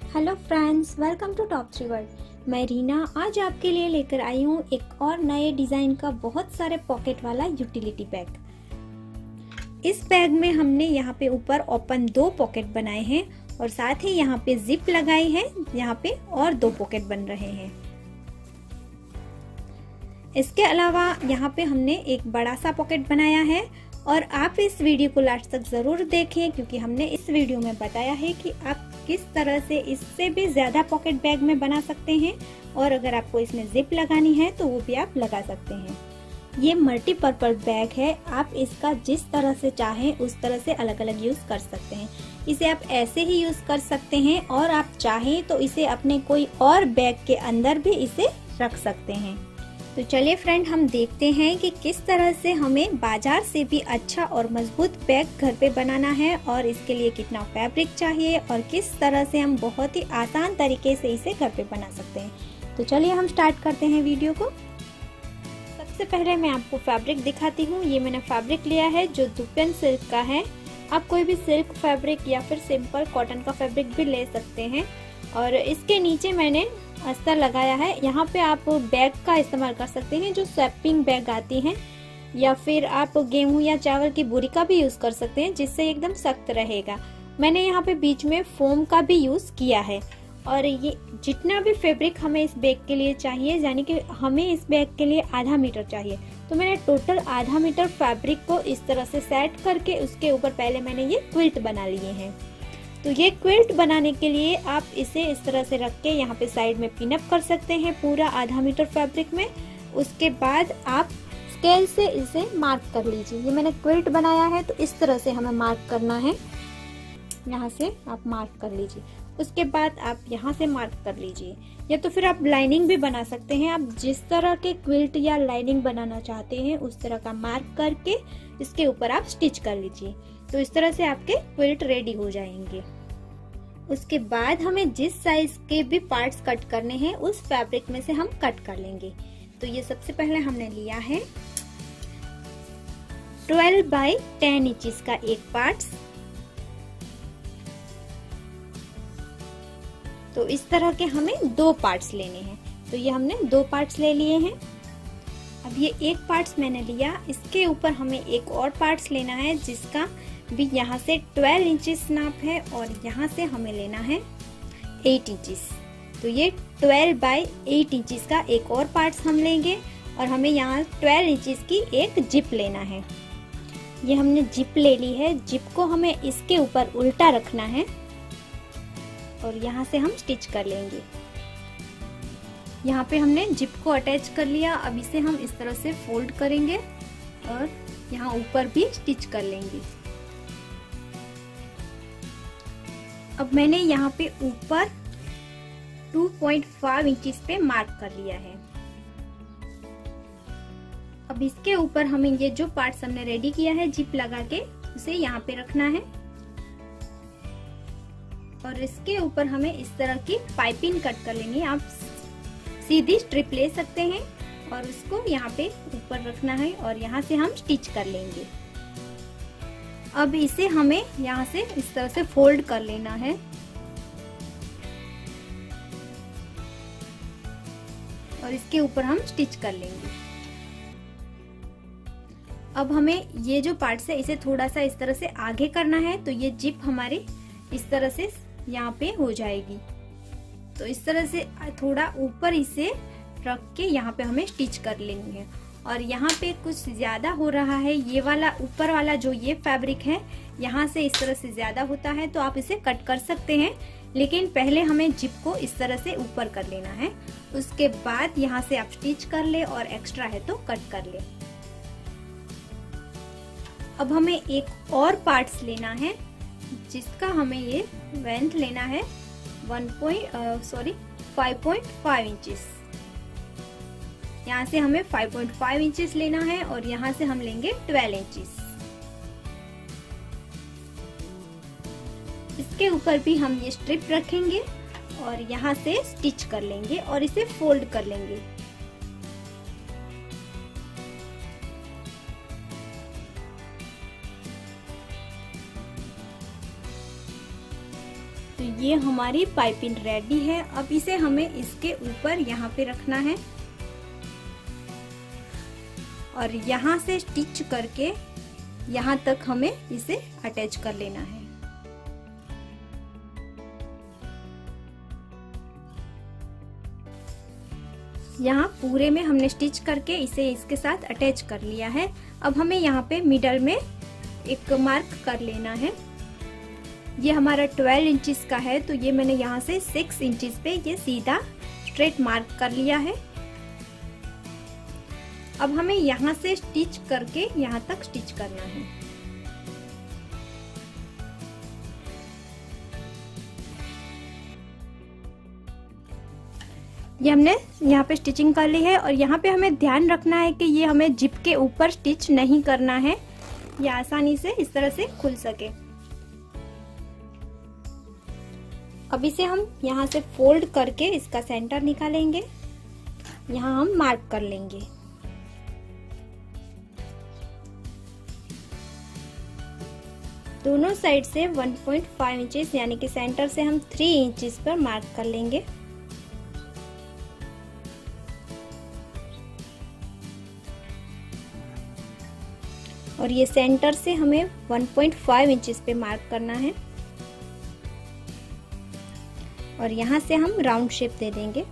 Hello friends, welcome to top 3 world. मैं रीना आज आपके लिए लेकर आई हूँ एक और नए डिज़ाइन का बहुत सारे पॉकेट वाला यूटिलिटी बैग। इस बैग में हमने यहाँ पे ऊपर ओपन 2 पॉकेट बनाए हैं और साथ ही यहाँ पे जिप लगाई है। यहाँ पे और 2 पॉकेट बन रहे हैं। इसके अलावा यहाँ पे हमने एक बड़ा सा पॉकेट बनाया है और आप इस वीडियो को लास्ट तक ज़रूर देखें क्योंकि हमने इस वीडियो में बताया है कि आप किस तरह से इससे भी ज़्यादा पॉकेट बैग में बना सकते हैं और अगर आपको इसमें जिप लगानी है तो वो भी आप लगा सकते हैं। ये मल्टीपर्पज़ बैग है, आप इसका जिस तरह से चाहें उस तरह से अलग अलग यूज़ कर सकते हैं। इसे आप ऐसे ही यूज़ कर सकते हैं और आप चाहें तो इसे अपने कोई और बैग के अंदर भी इसे रख सकते हैं। तो चलिए फ्रेंड, हम देखते हैं कि किस तरह से हमें बाजार से भी अच्छा और मजबूत बैग घर पे बनाना है और इसके लिए कितना फैब्रिक चाहिए और किस तरह से हम बहुत ही आसान तरीके से इसे घर पे बना सकते हैं। तो चलिए हम स्टार्ट करते हैं वीडियो को। सबसे पहले मैं आपको फैब्रिक दिखाती हूँ। ये मैंने फैब्रिक लिया है जो दुपन सिल्क का है। आप कोई भी सिल्क फैब्रिक या फिर सिंपल कॉटन का फैब्रिक भी ले सकते हैं। और इसके नीचे मैंने अस्तर लगाया है। यहाँ पे आप बैग का इस्तेमाल कर सकते हैं जो स्वैपिंग बैग आती हैं, या फिर आप गेहूं या चावल की बोरी का भी यूज कर सकते हैं जिससे एकदम सख्त रहेगा। मैंने यहाँ पे बीच में फोम का भी यूज किया है। और ये जितना भी फैब्रिक हमें इस बैग के लिए चाहिए, यानी कि हमें इस बैग के लिए आधा मीटर चाहिए, तो मैंने टोटल आधा मीटर फैब्रिक को इस तरह से सेट करके उसके ऊपर पहले मैंने ये क्विल्ट बना लिए हैं। तो ये क्विल्ट बनाने के लिए आप इसे इस तरह से रख के यहाँ पे साइड में पिन अप कर सकते हैं पूरा आधा मीटर फैब्रिक में। उसके बाद आप स्केल से इसे मार्क कर लीजिए। ये मैंने क्विल्ट बनाया है तो इस तरह से हमें मार्क करना है। यहाँ से आप मार्क कर लीजिए। उसके बाद आप यहाँ से मार्क कर लीजिए, या तो फिर आप लाइनिंग भी बना सकते हैं। आप जिस तरह के क्विल्ट या लाइनिंग बनाना चाहते हैं उस तरह का मार्क करके इसके ऊपर आप स्टिच कर लीजिए। तो इस तरह से आपके क्विल्ट रेडी हो जाएंगे। उसके बाद हमें जिस साइज के भी पार्ट्स कट करने हैं उस फैब्रिक में से हम कट कर लेंगे। तो ये सबसे पहले हमने लिया है 12 बाई 10 इंचेस का एक पार्ट्स। तो इस तरह के हमें 2 पार्ट्स लेने हैं। तो ये हमने 2 पार्ट्स ले लिए हैं। अब ये एक पार्ट्स मैंने लिया, इसके ऊपर हमें एक और पार्ट्स लेना है जिसका भी यहाँ से 12 इंचेस नाप है और यहाँ से हमें लेना है 8 इंचेस। तो ये 12 बाई 8 इंचेस का एक और पार्ट्स हम लेंगे और हमें यहाँ 12 इंचेस की एक जिप लेना है। ये हमने जिप ले ली है। जिप को हमें इसके ऊपर उल्टा रखना है और यहाँ से हम स्टिच कर लेंगे। यहाँ पे हमने जिप को अटैच कर लिया। अब इसे हम इस तरह से फोल्ड करेंगे और यहाँ ऊपर भी स्टिच कर लेंगे। अब मैंने यहाँ पे ऊपर 2.5 इंचेस पे मार्क कर लिया है। अब इसके ऊपर हमें ये जो पार्ट्स हमने रेडी किया है जिप लगा के उसे यहाँ पे रखना है और इसके ऊपर हमें इस तरह की पाइपिंग कट कर लेंगे। आप सीधी स्ट्रिप ले सकते हैं और उसको यहाँ पे ऊपर रखना है और यहाँ से हम स्टिच कर लेंगे। अब इसे हमें यहाँ से इस तरह से फोल्ड कर लेना है और इसके ऊपर हम स्टिच कर लेंगे। अब हमें ये जो पार्ट्स है इसे थोड़ा सा इस तरह से आगे करना है तो ये जिप हमारी इस तरह से यहाँ पे हो जाएगी। तो इस तरह से थोड़ा ऊपर इसे रख के यहाँ पे हमें स्टिच कर लेंगे। और यहाँ पे कुछ ज्यादा हो रहा है, ये वाला ऊपर वाला जो ये फैब्रिक है यहाँ से इस तरह से ज्यादा होता है तो आप इसे कट कर सकते हैं, लेकिन पहले हमें जिप को इस तरह से ऊपर कर लेना है। उसके बाद यहाँ से आप स्टिच कर ले और एक्स्ट्रा है तो कट कर ले। अब हमें एक और पार्ट्स लेना है जिसका हमें ये लेंथ लेना है 5.5 इंचेस। यहाँ से हमें 5.5 इंचेस लेना है और यहाँ से हम लेंगे 12 इंचेस। इसके ऊपर भी हम ये स्ट्रिप रखेंगे और यहाँ से स्टिच कर लेंगे और इसे फोल्ड कर लेंगे। ये हमारी पाइपिंग रेडी है। अब इसे हमें इसके ऊपर यहाँ पे रखना है और यहाँ से स्टिच करके यहाँ तक हमें इसे अटैच कर लेना है। यहाँ पूरे में हमने स्टिच करके इसे इसके साथ अटैच कर लिया है। अब हमें यहाँ पे मिडल में एक मार्क कर लेना है। ये हमारा 12 इंचेस का है, तो ये मैंने यहाँ से 6 इंचेस पे ये सीधा स्ट्रेट मार्क कर लिया है। अब हमें यहाँ से स्टिच करके यहाँ तक स्टिच करना है। ये हमने यहाँ पे स्टिचिंग कर ली है और यहाँ पे हमें ध्यान रखना है कि ये हमें जिप के ऊपर स्टिच नहीं करना है, ये आसानी से इस तरह से खुल सके। अब इसे हम यहाँ से फोल्ड करके इसका सेंटर निकालेंगे, यहाँ हम मार्क कर लेंगे। दोनों साइड से 1.5 इंचेस यानी कि सेंटर से हम 3 इंचेस पर मार्क कर लेंगे। और ये सेंटर से हमें 1.5 इंचेस पे मार्क करना है और यहाँ से हम राउंड शेप दे देंगे।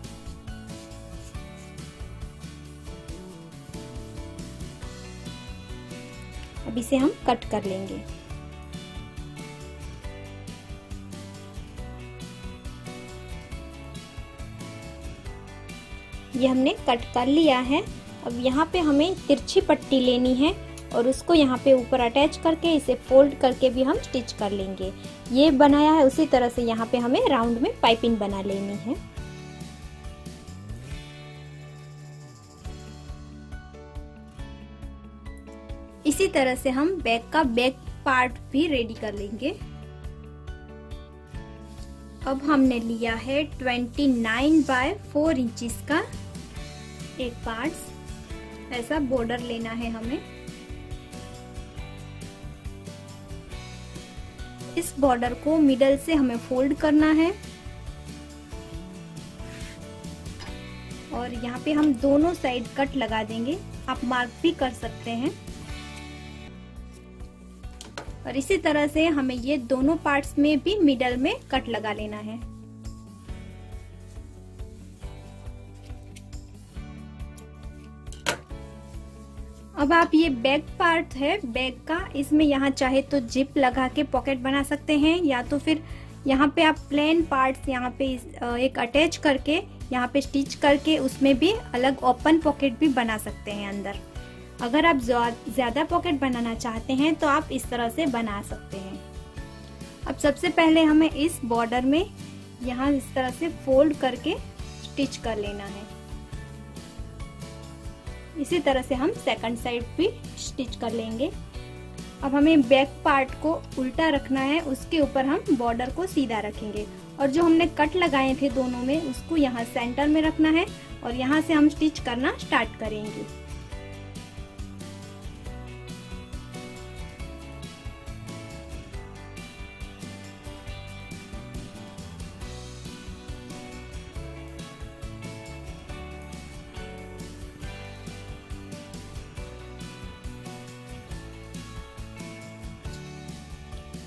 अब इसे हम कट कर लेंगे। ये हमने कट कर लिया है। अब यहाँ पे हमें तिरछी पट्टी लेनी है और उसको यहाँ पे ऊपर अटैच करके इसे फोल्ड करके भी हम स्टिच कर लेंगे। ये बनाया है उसी तरह से यहाँ पे हमें राउंड में पाइपिंग बना लेनी है। इसी तरह से हम बैक का बैक पार्ट भी रेडी कर लेंगे। अब हमने लिया है 29 बाय 4 इंचेस का एक पार्ट, ऐसा बॉर्डर लेना है हमें। इस बॉर्डर को मिडल से हमें फोल्ड करना है और यहाँ पे हम दोनों साइड कट लगा देंगे। आप मार्क भी कर सकते हैं। और इसी तरह से हमें ये दोनों पार्ट्स में भी मिडल में कट लगा लेना है। अब आप ये बैक पार्ट है बैक का, इसमें यहाँ चाहे तो जिप लगा के पॉकेट बना सकते हैं या तो फिर यहाँ पे आप प्लेन पार्ट्स यहाँ पे एक अटैच करके यहाँ पे स्टिच करके उसमें भी अलग ओपन पॉकेट भी बना सकते हैं अंदर। अगर आप ज्यादा पॉकेट बनाना चाहते हैं तो आप इस तरह से बना सकते हैं। अब सबसे पहले हमें इस बॉर्डर में यहाँ इस तरह से फोल्ड करके स्टिच कर लेना है। इसी तरह से हम सेकंड साइड भी स्टिच कर लेंगे। अब हमें बैक पार्ट को उल्टा रखना है, उसके ऊपर हम बॉर्डर को सीधा रखेंगे और जो हमने कट लगाए थे दोनों में उसको यहाँ सेंटर में रखना है और यहाँ से हम स्टिच करना स्टार्ट करेंगे।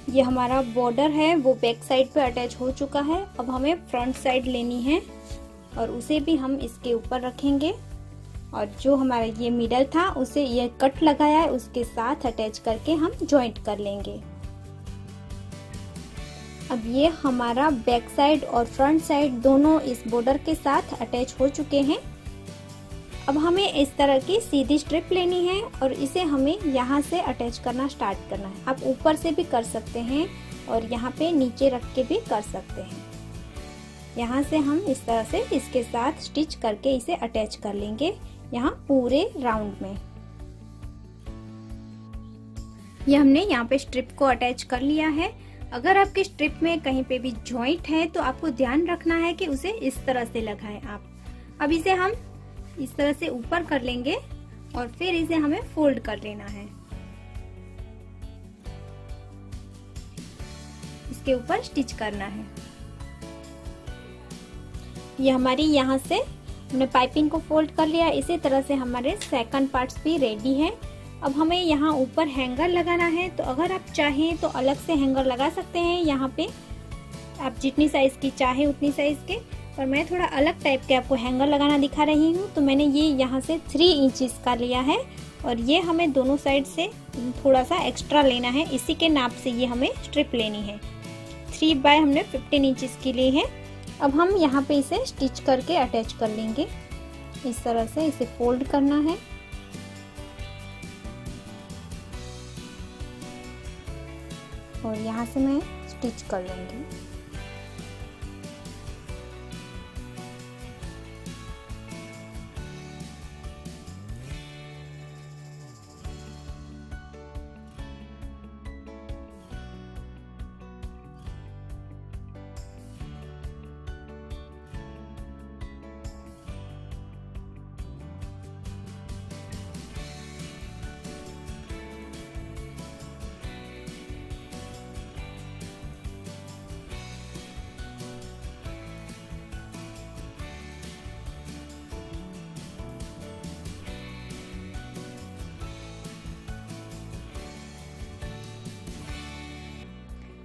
ये हमारा बॉर्डर है वो बैक साइड पे अटैच हो चुका है। अब हमें फ्रंट साइड लेनी है और उसे भी हम इसके ऊपर रखेंगे और जो हमारा ये मिडल था उसे ये कट लगाया है उसके साथ अटैच करके हम जॉइंट कर लेंगे। अब ये हमारा बैक साइड और फ्रंट साइड दोनों इस बॉर्डर के साथ अटैच हो चुके हैं। अब हमें इस तरह की सीधी स्ट्रिप लेनी है और इसे हमें यहाँ से अटैच करना स्टार्ट करना है। आप ऊपर से भी कर सकते हैं और यहाँ पे नीचे रख के भी कर सकते हैं। यहाँ से हम इस तरह से इसके साथ स्टिच करके इसे अटैच कर लेंगे यहाँ पूरे राउंड में। ये हमने यहाँ पे स्ट्रिप को अटैच कर लिया है। अगर आपके स्ट्रिप में कहीं पे भी जॉइंट है तो आपको ध्यान रखना है कि उसे इस तरह से लगाएं आप। अब इसे हम इस तरह से ऊपर कर लेंगे और फिर इसे हमें फोल्ड कर लेना है। इसके ऊपर स्टिच करना है। ये हमारी यहाँ से हमने पाइपिंग को फोल्ड कर लिया। इसी तरह से हमारे सेकंड पार्ट्स भी रेडी है। अब हमें यहाँ ऊपर हैंगर लगाना है, तो अगर आप चाहें तो अलग से हैंगर लगा सकते हैं। यहाँ पे आप जितनी साइज की चाहे उतनी साइज के, और मैं थोड़ा अलग टाइप के आपको हैंगर लगाना दिखा रही हूँ। तो मैंने ये यहाँ से 3 इंचेस का लिया है, और ये हमें दोनों साइड से थोड़ा सा एक्स्ट्रा लेना है। इसी के नाप से ये हमें स्ट्रिप लेनी है। 3 बाय हमने 15 इंचेस की ली है। अब हम यहाँ पे इसे स्टिच करके अटैच कर लेंगे। इस तरह से इसे फोल्ड करना है, और यहाँ से मैं स्टिच कर लूँगी।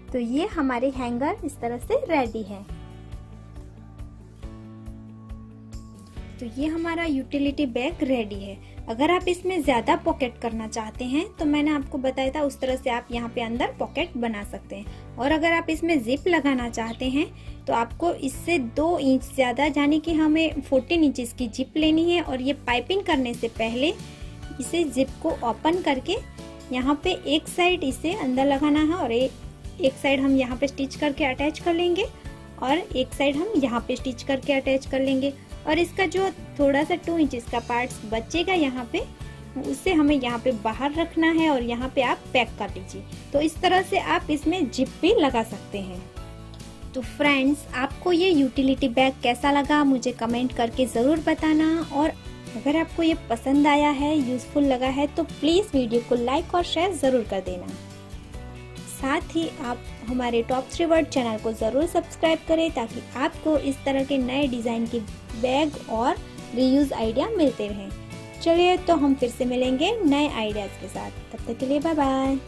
तो ये हमारे हैंगर इस तरह से रेडी है। तो ये हमारा यूटिलिटी बैग रेडी है। अगर आप इसमें ज्यादा पॉकेट करना चाहते हैं तो मैंने आपको बताया था उस तरह से आप यहाँ पे अंदर पॉकेट बना सकते हैं। और अगर आप इसमें जिप लगाना चाहते हैं तो आपको इससे 2 इंच ज्यादा, यानी कि हमें 14 इंचेस की जिप लेनी है। और ये पाइपिंग करने से पहले इसे जिप को ओपन करके यहाँ पे एक साइड इसे अंदर लगाना है, और एक साइड हम यहाँ पे स्टिच करके अटैच कर लेंगे, और एक साइड हम यहाँ पे स्टिच करके अटैच कर लेंगे। और इसका जो थोड़ा सा 2 इंचेस का पार्ट्स बचेगा यहाँ पे, उसे हमें यहाँ पे बाहर रखना है, और यहाँ पे आप पैक कर लीजिए। तो इस तरह से आप इसमें जिप भी लगा सकते हैं। तो फ्रेंड्स, आपको ये यूटिलिटी बैग कैसा लगा मुझे कमेंट करके ज़रूर बताना। और अगर आपको ये पसंद आया है, यूज़फुल लगा है, तो प्लीज़ वीडियो को लाइक और शेयर ज़रूर कर देना। साथ ही आप हमारे टॉप 3 वर्ड चैनल को ज़रूर सब्सक्राइब करें, ताकि आपको इस तरह के नए डिज़ाइन के बैग और रीयूज आइडिया मिलते रहें। चलिए, तो हम फिर से मिलेंगे नए आइडियाज़ के साथ। तब तक के लिए बाय बाय।